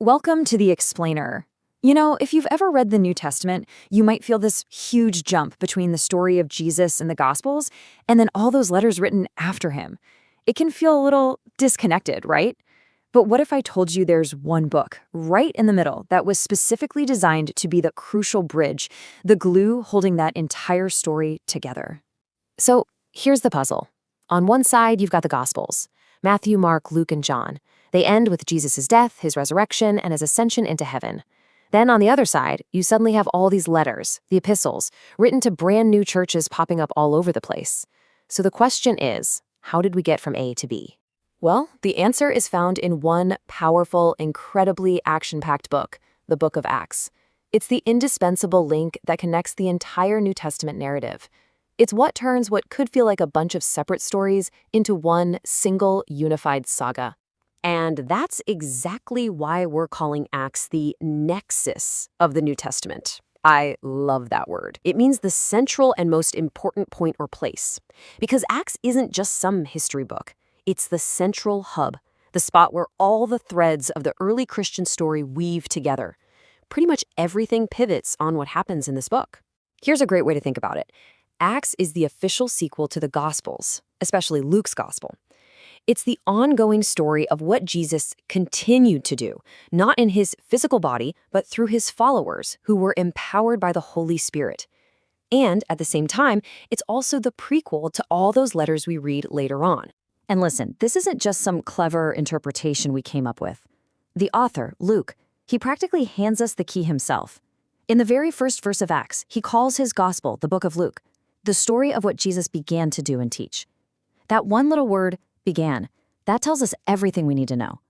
Welcome to the Explainer. You know, if you've ever read the New Testament, you might feel this huge jump between the story of Jesus in the Gospels and then all those letters written after him. It can feel a little disconnected, right? But what if I told you there's one book right in the middle that was specifically designed to be the crucial bridge, the glue holding that entire story together? So here's the puzzle. On one side, you've got the Gospels: Matthew, Mark, Luke, and John. They end with Jesus' death, his resurrection, and his ascension into heaven. Then on the other side, you suddenly have all these letters, the epistles, written to brand new churches popping up all over the place. So the question is, how did we get from A to B? Well, the answer is found in one powerful, incredibly action-packed book, the Book of Acts. It's the indispensable link that connects the entire New Testament narrative. It's what turns what could feel like a bunch of separate stories into one single, unified saga. And that's exactly why we're calling Acts the Nexus of the New Testament. I love that word. It means the central and most important point or place. Because Acts isn't just some history book. It's the central hub, the spot where all the threads of the early Christian story weave together. Pretty much everything pivots on what happens in this book. Here's a great way to think about it. Acts is the official sequel to the Gospels, especially Luke's Gospel. It's the ongoing story of what Jesus continued to do, not in his physical body, but through his followers who were empowered by the Holy Spirit. And at the same time, it's also the prequel to all those letters we read later on. And listen, this isn't just some clever interpretation we came up with. The author, Luke, he practically hands us the key himself. In the very first verse of Acts, he calls his gospel the Book of Luke, the story of what Jesus began to do and teach. That one little word, began, that tells us everything we need to know.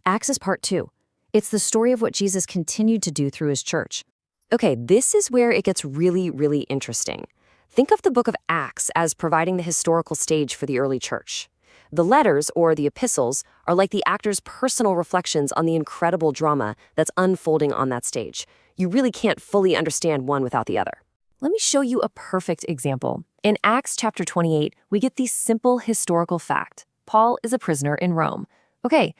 Acts is part 2. It's the story of what Jesus continued to do through his church. Okay, this is where it gets really, really interesting. Think of the book of Acts as providing the historical stage for the early church. The letters, or the epistles, are like the actor's personal reflections on the incredible drama that's unfolding on that stage. You really can't fully understand one without the other. Let me show you a perfect example. In Acts chapter 28, we get the simple historical fact. Paul is a prisoner in Rome. Okay,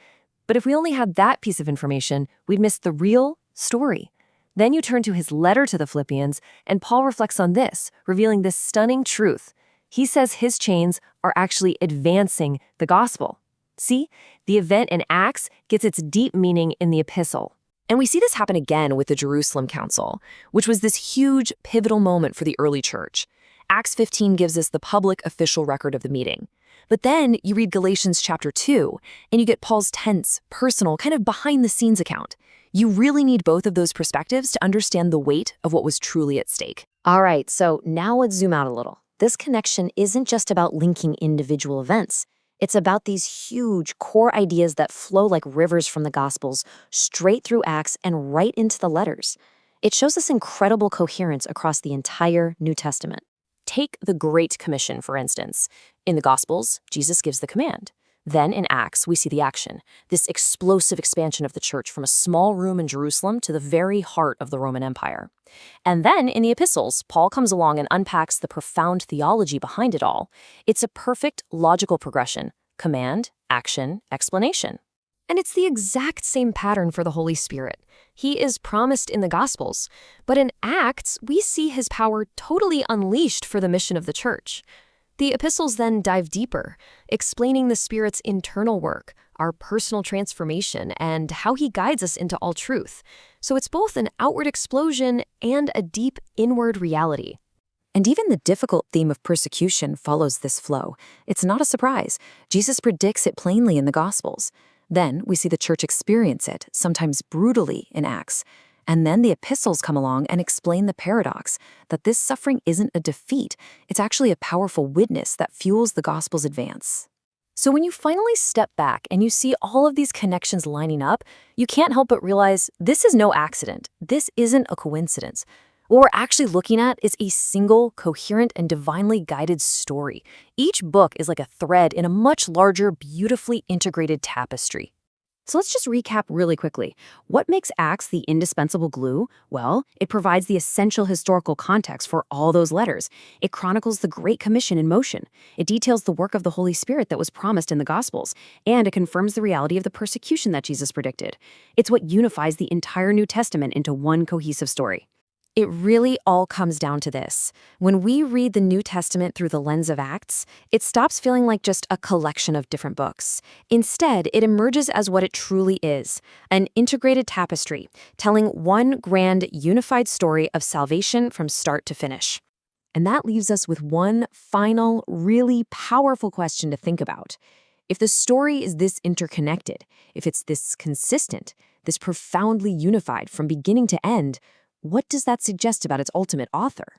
but if we only had that piece of information, we'd miss the real story. Then you turn to his letter to the Philippians, and Paul reflects on this, revealing this stunning truth. He says his chains are actually advancing the gospel. See, the event in Acts gets its deep meaning in the epistle. And we see this happen again with the Jerusalem Council, which was this huge, pivotal moment for the early church. Acts 15 gives us the public official record of the meeting. But then you read Galatians chapter 2, and you get Paul's tense, personal, kind of behind-the-scenes account. You really need both of those perspectives to understand the weight of what was truly at stake. All right, so now let's zoom out a little. This connection isn't just about linking individual events. It's about these huge core ideas that flow like rivers from the Gospels, straight through Acts and right into the letters. It shows us incredible coherence across the entire New Testament. Take the Great Commission, for instance. In the Gospels, Jesus gives the command. Then in Acts, we see the action, this explosive expansion of the church from a small room in Jerusalem to the very heart of the Roman Empire. And then in the epistles, Paul comes along and unpacks the profound theology behind it all. It's a perfect logical progression: command, action, explanation. And it's the exact same pattern for the Holy Spirit. He is promised in the Gospels, but in Acts, we see his power totally unleashed for the mission of the church. The epistles then dive deeper, explaining the Spirit's internal work, our personal transformation, and how he guides us into all truth. So it's both an outward explosion and a deep inward reality. And even the difficult theme of persecution follows this flow. It's not a surprise. Jesus predicts it plainly in the Gospels. Then we see the church experience it, sometimes brutally, in Acts. And then the epistles come along and explain the paradox, that this suffering isn't a defeat, it's actually a powerful witness that fuels the gospel's advance. So when you finally step back and you see all of these connections lining up, you can't help but realize this is no accident. This isn't a coincidence. What we're actually looking at is a single, coherent, and divinely guided story. Each book is like a thread in a much larger, beautifully integrated tapestry. So let's just recap really quickly. What makes Acts the indispensable glue? Well, it provides the essential historical context for all those letters. It chronicles the Great Commission in motion. It details the work of the Holy Spirit that was promised in the Gospels. And it confirms the reality of the persecution that Jesus predicted. It's what unifies the entire New Testament into one cohesive story. It really all comes down to this. When we read the New Testament through the lens of Acts, it stops feeling like just a collection of different books. Instead, it emerges as what it truly is, an integrated tapestry, telling one grand, unified story of salvation from start to finish. And that leaves us with one final, really powerful question to think about. If the story is this interconnected, if it's this consistent, this profoundly unified from beginning to end, what does that suggest about its ultimate author?